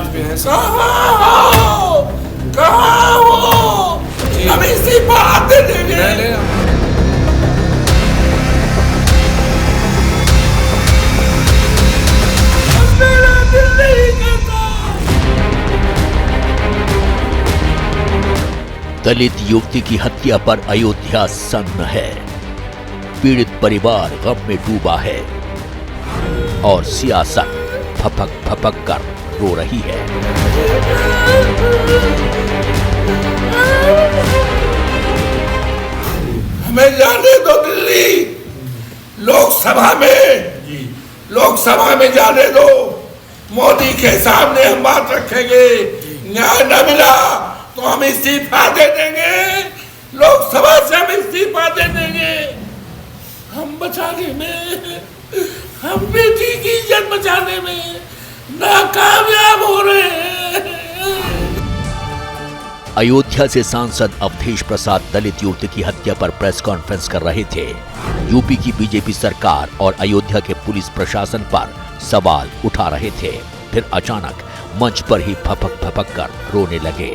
साथ में है। कहाँ हो? हम इस्तीफा आते देंगे। दलित युवती की हत्या पर अयोध्या सन्न है। पीड़ित परिवार गम में डूबा है और सियासत फपक फपक कर रो रही है। हमें जाने दो दिल्ली, लोकसभा में जाने दो। मोदी के सामने हम बात रखेंगे। न्याय न मिला तो हम इस्तीफा दे देंगे। लोकसभा से हम इस्तीफा दे देंगे। हम बचाने में, हम बेटी की इज्जत बचाने में नाकामयाब हो रहे हैं। अयोध्या से सांसद अवधेश प्रसाद दलित युवती की हत्या पर प्रेस कॉन्फ्रेंस कर रहे थे। यूपी की बीजेपी सरकार और अयोध्या के पुलिस प्रशासन पर सवाल उठा रहे थे। फिर अचानक मंच पर ही फपक फपक कर रोने लगे।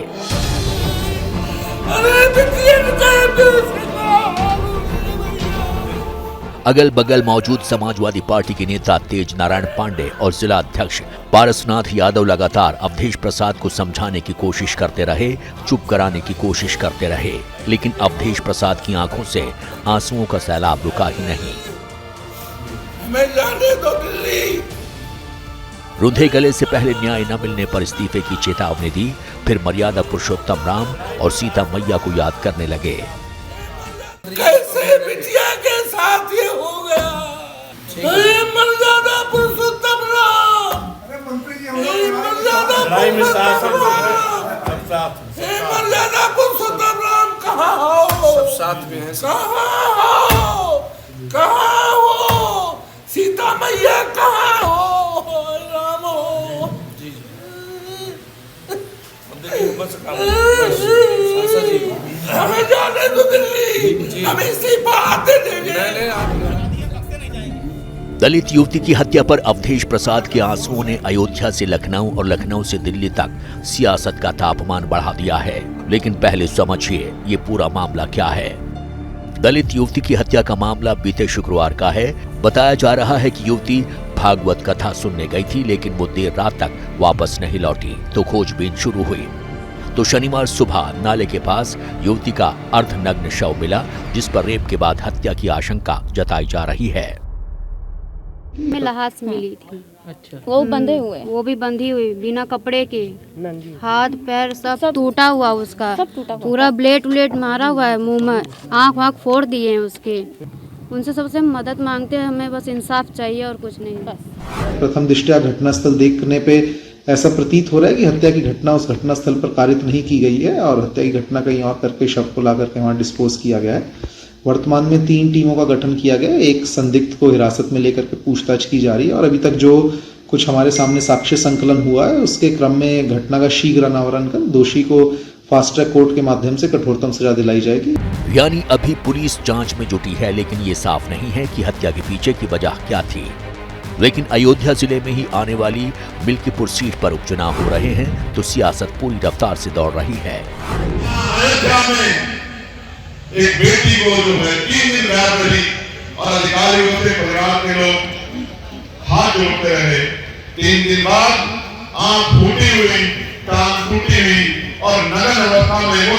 अगल बगल मौजूद समाजवादी पार्टी के नेता तेज नारायण पांडे और जिला अध्यक्ष पारसनाथ यादव लगातार अवधेश प्रसाद को समझाने की कोशिश करते रहे, चुप कराने की कोशिश करते रहे, लेकिन अवधेश प्रसाद की आंखों से आंसुओं का सैलाब रुका ही नहीं। हमें जाने दो दिल्ली। रुंधे गले से पहले न्याय न मिलने पर इस्तीफे की चेतावनी दी। फिर मर्यादा पुरुषोत्तम राम और सीता मैया को याद करने लगे। कैसे बिटिया के साथ ये हो गया? मर्यादा पुरुषोत्तम राम, मर्यादा पुरुषोत्तम राम कहाँ हो? सब साथ में है। कहाँ हो? सीता मैया कहाँ हो? राम हो? हमें जाने दो दिल्ली, हम इस्तीफा आते देंगे। दलित युवती की हत्या पर अवधेश प्रसाद के आंसुओं ने अयोध्या से लखनऊ और लखनऊ से दिल्ली तक सियासत का तापमान बढ़ा दिया है। लेकिन पहले समझिए ये पूरा मामला क्या है। दलित युवती की हत्या का मामला बीते शुक्रवार का है। बताया जा रहा है कि युवती भागवत कथा सुनने गई थी, लेकिन वो देर रात तक वापस नहीं लौटी तो खोजबीन शुरू हुई। तो शनिवार सुबह नाले के पास युवती का अर्धनग्न शव मिला, जिस पर रेप के बाद हत्या की आशंका जताई जा रही है। में लहास मिली थी। अच्छा। वो बंधे हुए, वो भी बंधी हुई बिना कपड़े के, हाथ पैर सब टूटा हुआ उसका, सब टूटा, पूरा ब्लेड मारा हुआ है, मुंह में आँख वाँख फोड़ दिए हैं उसके। उनसे सबसे मदद मांगते हैं, हमें बस इंसाफ चाहिए और कुछ नहीं। बस प्रथम दृष्टया घटनास्थल देखने पे ऐसा प्रतीत हो रहा है कि हत्या की घटना उस घटनास्थल पर कारित नहीं की गई है और हत्या की घटना कहीं और करके शव को ला करके वहां डिस्पोज किया गया है। वर्तमान में 3 टीमों का गठन किया गया है। एक संदिग्ध को हिरासत में लेकर के पूछताछ की जा रही है और अभी तक जो कुछ हमारे सामने साक्ष्य संकलन हुआ है उसके क्रम में घटना का शीघ्र अनावरण कर दोषी को फास्ट ट्रैक कोर्ट के माध्यम से कठोरतम सजा दिलाई जाएगी। यानी अभी पुलिस जांच में जुटी है, लेकिन ये साफ नहीं है कि हत्या के पीछे की वजह क्या थी। लेकिन अयोध्या जिले में ही आने वाली मिल्कीपुर सीट पर उपचुनाव हो रहे हैं तो सियासत पूरी रफ्तार से दौड़ रही है। अयोध्या में एक बेटी को जो है 3 दिन रात रही और अधिकारियों से परिवार के लोग हाथ जोड़ते रहे। 3 दिन बाद आंख फूटी हुई, टांग टूटी हुई और नग्न अवस्था में वो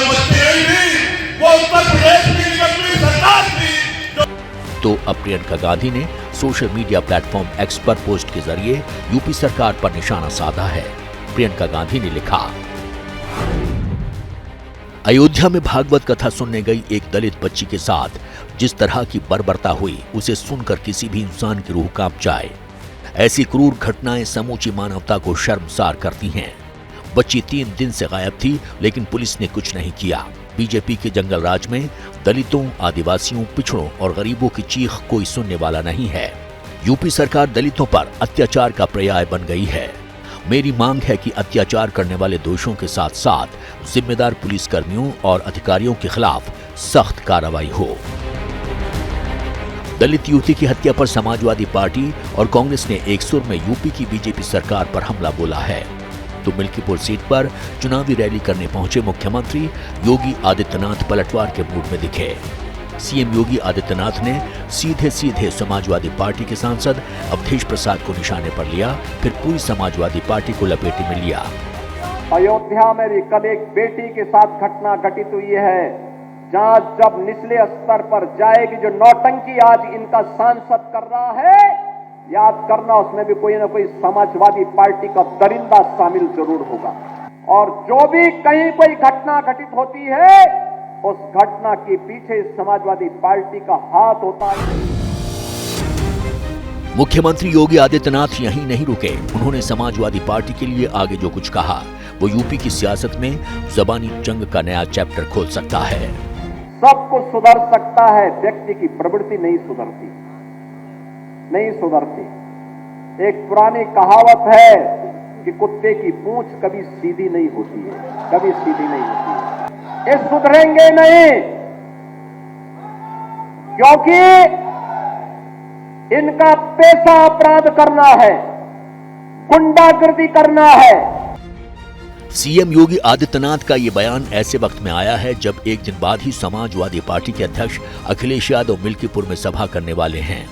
बच्ची नहीं थी, वो उत्तर प्रदेश की निकली सरकार थी। तो अब प्रियंका गांधी ने सोशल मीडिया प्लेटफॉर्म एक्स पर पोस्ट के जरिए यूपी सरकार पर निशाना साधा है। प्रियंका गांधी ने लिखा, अयोध्या में भागवत कथा सुनने गई एक दलित बच्ची के साथ जिस तरह की बर्बरता हुई उसे सुनकर किसी भी इंसान की रूह कांप जाए। ऐसी क्रूर घटनाएं समूची मानवता को शर्मसार करती हैं। बच्ची 3 दिन से गायब थी, लेकिन पुलिस ने कुछ नहीं किया। बीजेपी के जंगल राज में दलितों, आदिवासियों, पिछड़ों और गरीबों की चीख कोई सुनने वाला नहीं है। यूपी सरकार दलितों पर अत्याचार का पर्याय बन गई है। मेरी मांग है कि अत्याचार करने वाले दोषियों के साथ साथ जिम्मेदार पुलिसकर्मियों और अधिकारियों के खिलाफ सख्त कार्रवाई हो। दलित युवती की हत्या पर समाजवादी पार्टी और कांग्रेस ने एक सुर में यूपी की बीजेपी सरकार पर हमला बोला है, तो मिल्कीपुर सीट पर चुनावी रैली करने पहुंचे मुख्यमंत्री योगी आदित्यनाथ पलटवार के मूड में दिखे। सीएम योगी आदित्यनाथ ने सीधे सीधे समाजवादी पार्टी के सांसद अवधेश प्रसाद को निशाने पर लिया, फिर पूरी समाजवादी पार्टी को लपेटे में लिया। अयोध्या में भी कल एक बेटी के साथ घटना घटित हुई है, जहां जब निचले स्तर पर जाएगी, जो नौटंकी आज इनका सांसद कर रहा है, याद करना उसमें भी कोई ना कोई समाजवादी पार्टी का दरिंदा शामिल जरूर होगा। और जो भी कहीं कोई घटना घटित होती है, उस घटना के पीछे समाजवादी पार्टी का हाथ होता है। मुख्यमंत्री योगी आदित्यनाथ यहीं नहीं रुके। उन्होंने समाजवादी पार्टी के लिए आगे जो कुछ कहा, वो यूपी की सियासत में जबानी जंग का नया चैप्टर खोल सकता है। सब कुछ सुधर सकता है, व्यक्ति की प्रवृत्ति नहीं सुधरती, नहीं सुधरती। एक पुरानी कहावत है कि कुत्ते की पूंछ कभी सीधी नहीं होती है, कभी सीधी नहीं होती है। ये सुधरेंगे नहीं, क्योंकि इनका पेशा अपराध करना है, गुंडागर्दी करना है। सीएम योगी आदित्यनाथ का ये बयान ऐसे वक्त में आया है जब एक दिन बाद ही समाजवादी पार्टी के अध्यक्ष अखिलेश यादव मिल्कीपुर में सभा करने वाले हैं।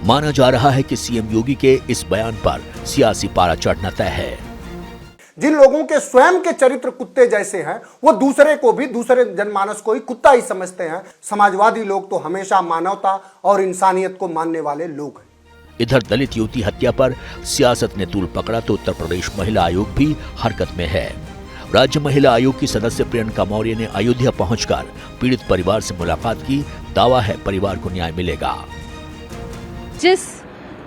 माना जा रहा है कि सीएम योगी के इस बयान पर सियासी पारा चढ़ना तय है। जिन लोगों के स्वयं के चरित्र कुत्ते जैसे हैं, वो दूसरे को भी, दूसरे जनमानस को ही कुत्ता ही समझते हैं। समाजवादी लोग तो हमेशा मानवता और इंसानियत को मानने वाले लोग हैं। इधर दलित युवती हत्या पर सियासत ने तूल पकड़ा तो उत्तर प्रदेश महिला आयोग भी हरकत में है। राज्य महिला आयोग की सदस्य प्रियंका मौर्य ने अयोध्या पहुंचकर पीड़ित परिवार से मुलाकात की। दावा है परिवार को न्याय मिलेगा। जिस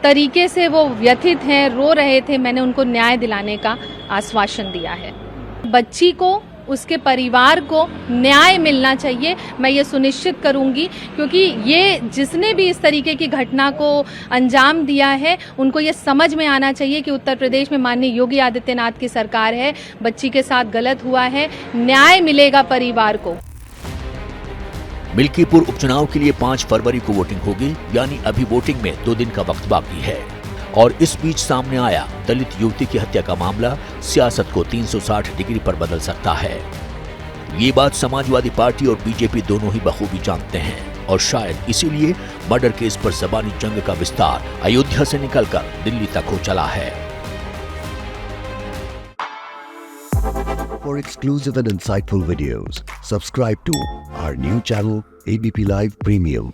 तरीके से वो व्यथित हैं, रो रहे थे, मैंने उनको न्याय दिलाने का आश्वासन दिया है। बच्ची को, उसके परिवार को न्याय मिलना चाहिए, मैं ये सुनिश्चित करूंगी, क्योंकि ये जिसने भी इस तरीके की घटना को अंजाम दिया है, उनको ये समझ में आना चाहिए कि उत्तर प्रदेश में माननीय योगी आदित्यनाथ की सरकार है, बच्ची के साथ गलत हुआ है, न्याय मिलेगा परिवार को। मिल्कीपुर उपचुनाव के लिए 5 फरवरी को वोटिंग होगी, यानी अभी वोटिंग में 2 दिन का वक्त बाकी है। और इस बीच सामने आया दलित युवती की हत्या का मामला सियासत को 360 डिग्री पर बदल सकता है। ये बात समाजवादी पार्टी और बीजेपी दोनों ही बखूबी जानते हैं और शायद इसीलिए मर्डर केस पर जबानी जंग का विस्तार अयोध्या से निकलकर दिल्ली तक हो चला है। For exclusive and insightful videos, subscribe to our new channel ABP Live Premium.